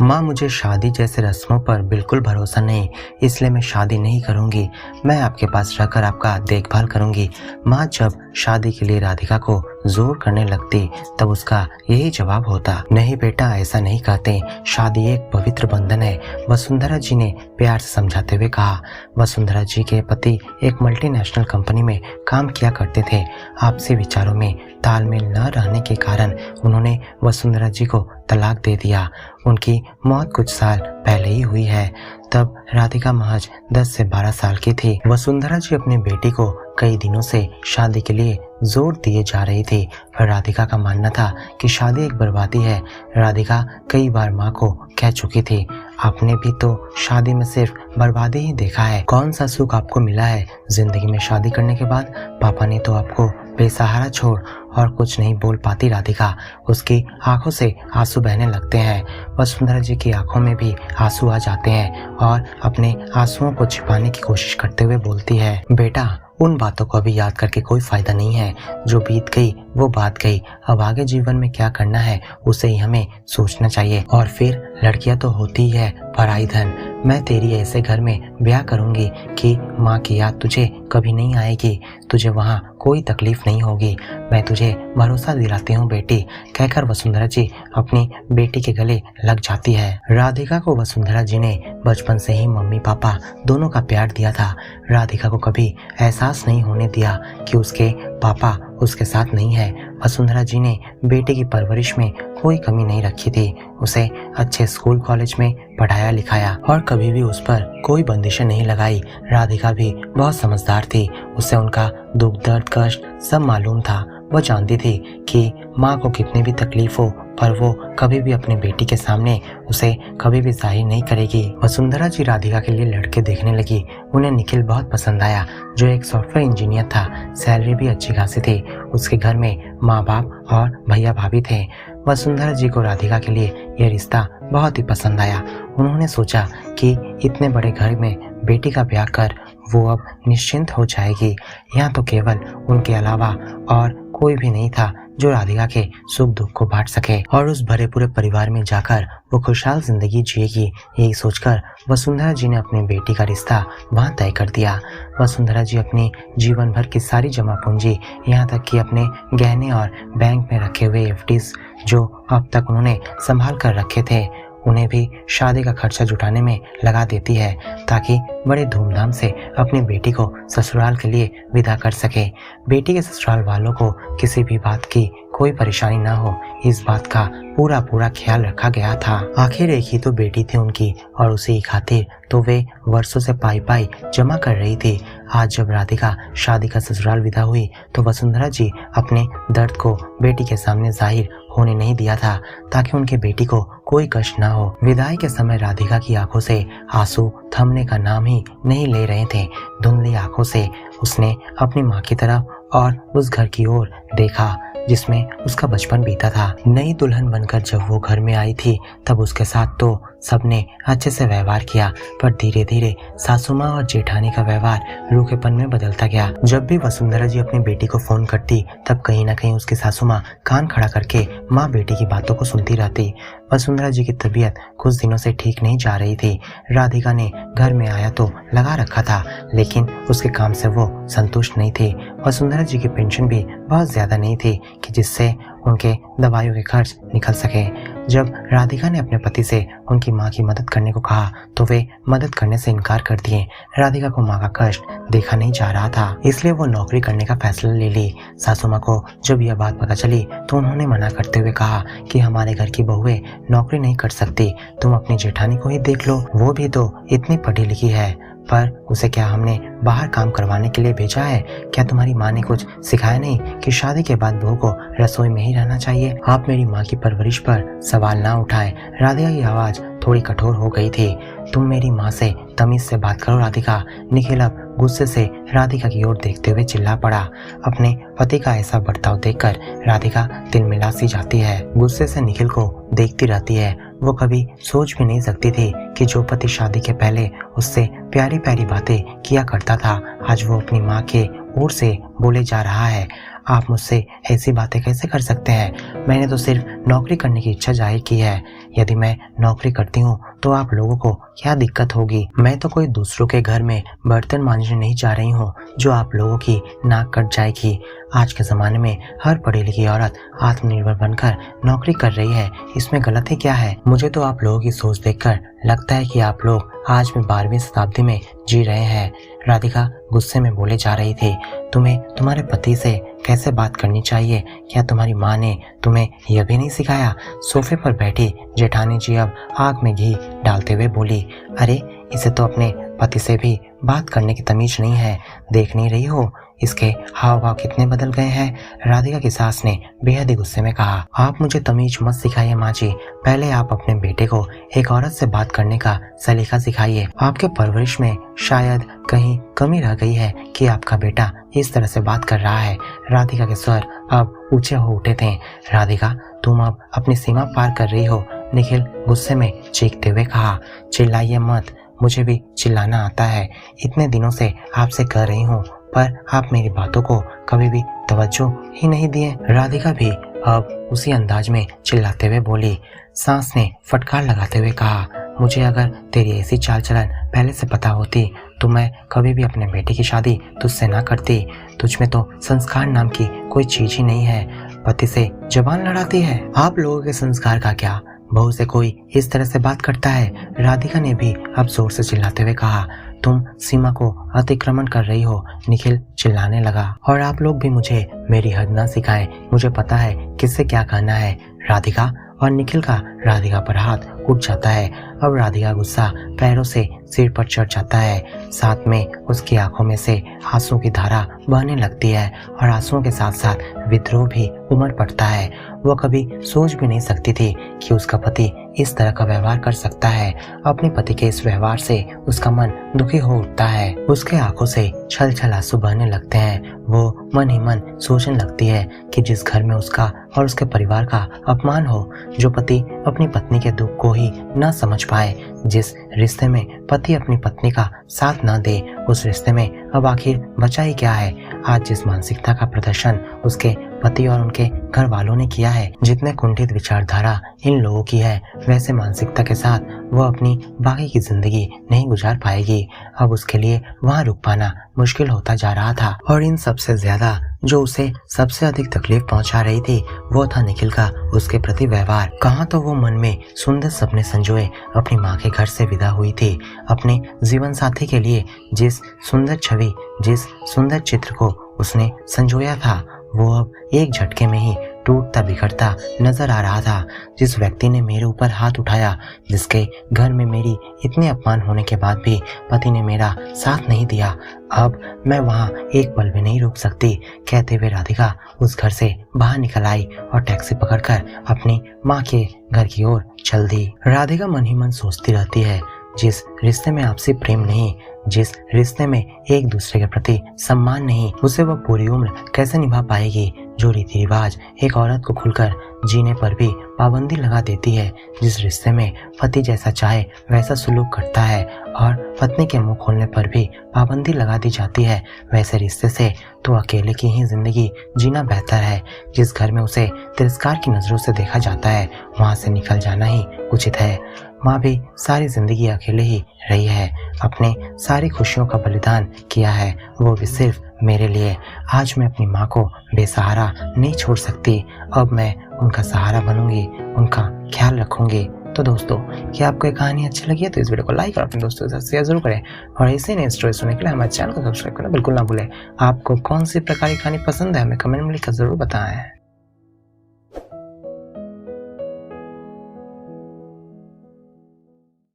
माँ, मुझे शादी जैसे रस्मों पर बिल्कुल भरोसा नहीं, इसलिए मैं शादी नहीं करूँगी। मैं आपके पास रहकर आपका देखभाल करूँगी। माँ जब शादी के लिए राधिका को ज़ोर करने लगती तब उसका यही जवाब होता, नहीं बेटा, ऐसा नहीं कहते। शादी एक पवित्र बंधन है। वसुंधरा जी ने प्यार से समझाते हुए कहा। वसुंधरा जी के पति एक मल्टीनेशनल कंपनी में काम किया करते थे। आपसी विचारों में तालमेल न रहने के कारण उन्होंने वसुंधरा जी को तलाक दे दिया। उनकी मौत कुछ साल पहले ही हुई है। तब राधिका महज 10 से 12 साल की थी। वसुंधरा जी अपनी बेटी को कई दिनों से शादी के लिए जोर दिए जा रही थी, पर राधिका का मानना था कि शादी एक बर्बादी है। राधिका कई बार माँ को कह चुकी थी, आपने भी तो शादी में सिर्फ बर्बादी ही देखा है। कौन सा सुख आपको मिला है जिंदगी में शादी करने के बाद? पापा ने तो आपको बेसहारा छोड़ और कुछ नहीं बोल पाती राधिका। उसकी आंखों से आंसू बहने लगते हैं। वसुंधरा जी की आंखों में भी आंसू आ जाते हैं और अपने आंसुओं को छिपाने की कोशिश करते हुए बोलती है, बेटा, उन बातों को अभी याद करके कोई फायदा नहीं है। जो बीत गई वो बात गई। अब आगे जीवन में क्या करना है उसे ही हमें सोचना चाहिए। और फिर लड़कियां तो होती ही है पराई धन। मैं तेरी ऐसे घर में ब्याह करूंगी कि माँ की याद तुझे कभी नहीं आएगी, तुझे वहाँ कोई तकलीफ नहीं होगी। मैं तुझे भरोसा दिलाती हूँ बेटी, कहकर वसुंधरा जी अपनी बेटी के गले लग जाती है। राधिका को वसुंधरा जी ने बचपन से ही मम्मी पापा दोनों का प्यार दिया था। राधिका को कभी एहसास नहीं होने दिया कि उसके पापा उसके साथ नहीं है। वसुंधरा जी ने बेटे की परवरिश में कोई कमी नहीं रखी थी। उसे अच्छे स्कूल कॉलेज में पढ़ाया लिखाया और कभी भी उस पर कोई बंदिशें नहीं लगाई। राधिका भी बहुत समझदार थी। उसे उनका दुख दर्द कष्ट सब मालूम था। वह जानती थी कि माँ को कितनी भी तकलीफ हो पर वो कभी भी अपनी बेटी के सामने उसे कभी भी जाहिर नहीं करेगी। वसुंधरा जी राधिका के लिए लड़के देखने लगी। उन्हें निखिल बहुत पसंद आया, जो एक सॉफ्टवेयर इंजीनियर था। सैलरी भी अच्छी खासी थी। उसके घर में माँ बाप और भैया भाभी थे। वसुंधरा जी को राधिका के लिए यह रिश्ता बहुत ही पसंद आया। उन्होंने सोचा कि इतने बड़े घर में बेटी का ब्याह कर वो अब निश्चिंत हो जाएगी। यहाँ तो केवल उनके अलावा और कोई भी नहीं था जो राधिका के सुख दुख को बांट सके और उस भरे पूरे परिवार में जाकर वो खुशहाल जिंदगी जिएगी। यही सोचकर वसुंधरा जी ने अपनी बेटी का रिश्ता वहाँ तय कर दिया। वसुंधरा जी अपनी जीवन भर की सारी जमा पूंजी, यहाँ तक कि अपने गहने और बैंक में रखे हुए एफडीज जो अब तक उन्होंने संभाल कर रखे थे, उन्हें भी शादी का खर्चा जुटाने में लगा देती है ताकि बड़े धूमधाम से अपनी बेटी को ससुराल के लिए विदा कर सके। बेटी के ससुराल वालों को किसी भी बात की कोई परेशानी ना हो, इस बात का पूरा ख्याल रखा गया था। आखिर एक ही तो बेटी थी उनकी और उसी की खातिर तो वे वर्षों से पाई जमा कर रही थी। आज जब राधिका शादी का ससुराल विदा हुई तो वसुंधरा जी अपने दर्द को बेटी के सामने जाहिर होने नहीं दिया था ताकि उनकी बेटी को कोई कष्ट ना हो। विदाई के समय राधिका की आंखों से आंसू थमने का नाम ही नहीं ले रहे थे। धुंधली आंखों से उसने अपनी माँ की तरफ और उस घर की ओर देखा जिसमें उसका बचपन बीता था। नई दुल्हन बनकर जब वो घर में आई थी तब उसके साथ तो सबने अच्छे से व्यवहार किया, पर धीरे धीरे सासू माँ और जेठानी का व्यवहार रूखेपन में बदलता गया। जब भी वसुंधरा जी अपनी बेटी को फोन करती तब कहीं ना कहीं उसकी सासू माँ कान खड़ा करके माँ बेटी की बातों को सुनती रहती। वसुंधरा जी की तबीयत कुछ दिनों से ठीक नहीं जा रही थी। राधिका ने घर में आया तो लगा रखा था, लेकिन उसके काम से वो संतुष्ट नहीं थी। वसुंधरा जी की पेंशन भी बहुत ज्यादा नहीं थी कि जिससे उनके दवाइयों के खर्च निकल सके। जब राधिका ने अपने पति से उनकी माँ की मदद करने को कहा तो वे मदद करने से इनकार कर दिए। राधिका को माँ का कष्ट देखा नहीं जा रहा था, इसलिए वो नौकरी करने का फैसला ले ली। सासू माँ को जब यह बात पता चली तो उन्होंने मना करते हुए कहा कि हमारे घर की बहुएं नौकरी नहीं कर सकती, तुम अपनी जेठानी को ही देख लो, वो भी तो इतनी पढ़ी लिखी है। पर उसे क्या हमने बाहर काम करवाने के लिए भेजा है? क्या तुम्हारी माँ ने कुछ सिखाया नहीं कि शादी के बाद बहू को रसोई में ही रहना चाहिए? आप मेरी माँ की परवरिश पर सवाल ना उठाएं। राधिका की आवाज थोड़ी कठोर हो गई थी। तुम मेरी माँ से तमीज से बात करो राधिका। निखिल अब गुस्से से राधिका की ओर देखते हुए चिल्ला पड़ा। अपने पति का ऐसा बर्ताव देखकर राधिका तिलमिला सी जाती है। गुस्से से निखिल को देखती रहती है। वो कभी सोच भी नहीं सकती थी कि जो पति शादी के पहले उससे प्यारी प्यारी बातें किया करता था आज वो अपनी माँ के ओर से बोले जा रहा है। आप मुझसे ऐसी बातें कैसे कर सकते हैं? मैंने तो सिर्फ नौकरी करने की इच्छा जाहिर की है। यदि मैं नौकरी करती हूँ तो आप लोगों को क्या दिक्कत होगी? मैं तो कोई दूसरों के घर में बर्तन मांजने नहीं जा रही हूँ जो आप लोगों की नाक कट जाएगी। आज के ज़माने में हर पढ़ी लिखी औरत आत्मनिर्भर बनकर नौकरी कर रही है, इसमें गलती क्या है? मुझे तो आप लोगों की सोच देखकर लगता है कि आप लोग आज भी 12वीं शताब्दी में जी रहे हैं। राधिका गुस्से में बोले जा रही थी। तुम्हें तुम्हारे पति से कैसे बात करनी चाहिए, क्या तुम्हारी माँ ने तुम्हें यह भी नहीं सिखाया? सोफे पर बैठी जेठानी जी अब आग में घी डालते हुए बोली, अरे इसे तो अपने पति से भी बात करने की तमीज नहीं है। देख नहीं रही हो इसके हाव भाव कितने बदल गए हैं? राधिका की सास ने बेहद ही गुस्से में कहा, आप मुझे तमीज मत सिखाइए माँ जी, पहले आप अपने बेटे को एक औरत से बात करने का सलीका सिखाइए। आपके परवरिश में शायद कहीं कमी रह गई है कि आपका बेटा इस तरह से बात कर रहा है। राधिका के स्वर अब ऊंचे हो उठे थे। राधिका तुम अब अपनी सीमा पार कर रही हो, निखिल गुस्से में चीखते हुए कहा। चिल्लाइए मत, मुझे भी चिल्लाना आता है। इतने दिनों से आपसे कह रही हूँ पर आप मेरी बातों को कभी भी तवज्जो ही नहीं दिए। राधिका भी अब उसी अंदाज में चिल्लाते हुए बोली। सांस ने फटकार लगाते हुए कहा, मुझे अगर तेरी ऐसी चाल चलन पहले से पता होती तो मैं कभी भी अपने बेटे की शादी तुझसे ना करती। तुझ में तो संस्कार नाम की कोई चीज ही नहीं है, पति से जबान लड़ाती है। आप लोगों के संस्कार का क्या? बहू से कोई इस तरह से बात करता है? राधिका ने भी अब जोर से चिल्लाते हुए कहा। तुम सीमा को अतिक्रमण कर रही हो, निखिल चिल्लाने लगा। और आप लोग भी मुझे मेरी हद ना सिखाएं, मुझे पता है किससे क्या कहना है। राधिका और निखिल का राधिका पर हाथ उठ जाता है। अब राधिका गुस्सा पैरों से सिर पर चढ़ जाता है, साथ में उसकी आंखों में से आंसू की धारा बहने लगती है और आंसुओं के साथ साथ विद्रोह भी उमड़ पड़ता है। वो कभी सोच भी नहीं सकती थी कि उसका पति इस तरह का व्यवहार कर सकता है। अपने पति के इस व्यवहार से उसका मन दुखी हो उठता है। उसके आंखों से छल छल आंसू बहने लगते हैं। वो मन ही मन सोचने लगती है कि जिस घर में उसका और उसके परिवार का अपमान हो, जो पति अपनी पत्नी के दुख को ही न समझ पाए, जिस रिश्ते में पति अपनी पत्नी का साथ न दे, उस रिश्ते में अब आखिर बचा ही क्या है? आज जिस मानसिकता का प्रदर्शन उसके पति और उनके घर वालों ने किया है, जितने कुंठित विचारधारा इन लोगों की है, वैसे मानसिकता के साथ वो अपनी बाकी की जिंदगी नहीं गुजार पाएगी। अब उसके लिए वहाँ रुक पाना मुश्किल होता जा रहा था। और इन सबसे ज्यादा जो उसे सबसे अधिक तकलीफ पहुंचा रही थी वो था निखिल का उसके प्रति व्यवहार। कहाँ तो वो मन में सुंदर सपने संजोए अपनी माँ के घर से विदा हुई थी। अपने जीवन साथी के लिए जिस सुंदर छवि, जिस सुंदर चित्र को उसने संजोया था, वो अब एक झटके में ही टूटता बिखरता नजर आ रहा था। जिस व्यक्ति ने मेरे ऊपर हाथ उठाया, जिसके घर में मेरी इतने अपमान होने के बाद भी पति ने मेरा साथ नहीं दिया, अब मैं वहाँ एक पल भी नहीं रुक सकती। कहते हुए राधिका उस घर से बाहर निकल आई और टैक्सी पकड़कर अपनी माँ के घर की ओर चल दी। राधिका मन ही मन सोचती रहती है, जिस रिश्ते में आपसी प्रेम नहीं, जिस रिश्ते में एक दूसरे के प्रति सम्मान नहीं, उसे वह पूरी उम्र कैसे निभा पाएगी? जो रीति रिवाज एक औरत को खुलकर जीने पर भी पाबंदी लगा देती है, जिस रिश्ते में पति जैसा चाहे वैसा सुलूक करता है और पत्नी के मुंह खोलने पर भी पाबंदी लगा दी जाती है, वैसे रिश्ते से तो अकेले की ही जिंदगी जीना बेहतर है। जिस घर में उसे तिरस्कार की नजरों से देखा जाता है, वहां से निकल जाना ही उचित है। माँ भी सारी जिंदगी अकेले ही रही है, अपने सारी खुशियों का बलिदान किया है, वो भी सिर्फ मेरे लिए। आज मैं अपनी माँ को बेसहारा नहीं छोड़ सकती, अब मैं उनका सहारा बनूंगी, उनका ख्याल रखूंगी। तो दोस्तों, क्या आपको ये कहानी अच्छी लगी है तो इस वीडियो को लाइक और अपने दोस्तों के साथ शेयर जरूर करें और ऐसे नए स्टोरी सुनने के लिए हमारे चैनल को सब्सक्राइब करना बिल्कुल ना भूलें। आपको कौन सी प्रकार की कहानी पसंद है हमें कमेंट में लिखकर जरूर बताएं।